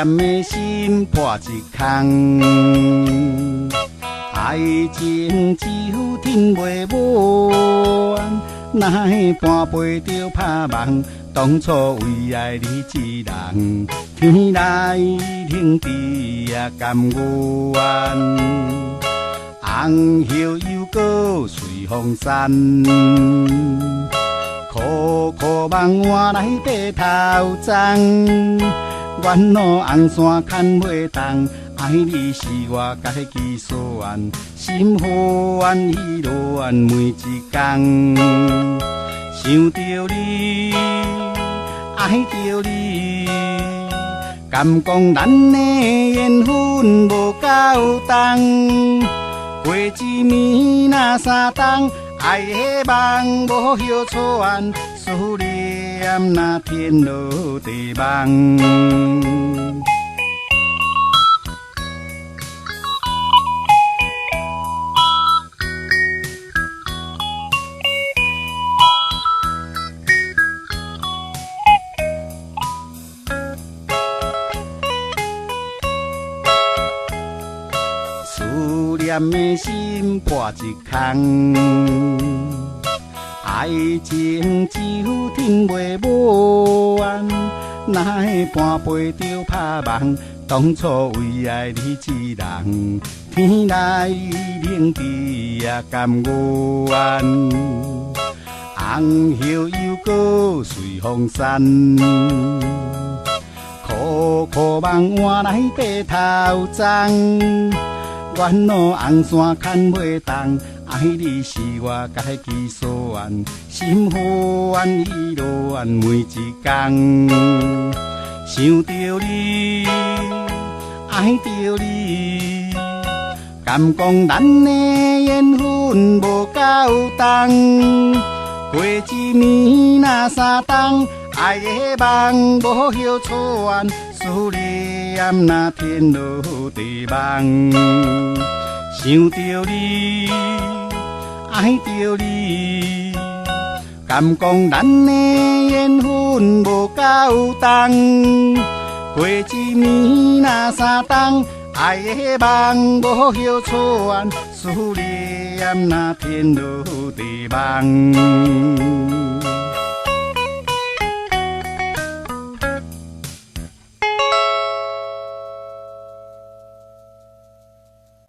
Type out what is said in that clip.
念的心破一空，爱情只有天袂满，哪会半杯就拍梦？当初为爱你一人，天来天地也甘愿。红叶又搁随风散，苦苦梦换来白头鬃。远路红线牵袂动，爱你是我家己所愿，心好愿意落愿每一天。想着你，爱着你，敢讲咱的缘分无够重？过一暝若三冬，爱的梦无休喘，思念若天落地梦。思念的心破一空，爱情只有天袂满，哪会半杯就拍梦？当初为爱你一人，天来天地也甘愿。红叶又搁随风散，苦苦梦换来白头鬃。远路红线牵袂动，爱你是我家己所愿，心好愿意落愿每一天。想着你，爱着你，敢讲咱的缘分无够重？过一暝若三冬，爱的梦无休喘，思念若天落地梦。想着你，爱着你，敢讲咱的缘分无够重？过一暝若三冬，爱的梦无休喘，思念若天落地梦。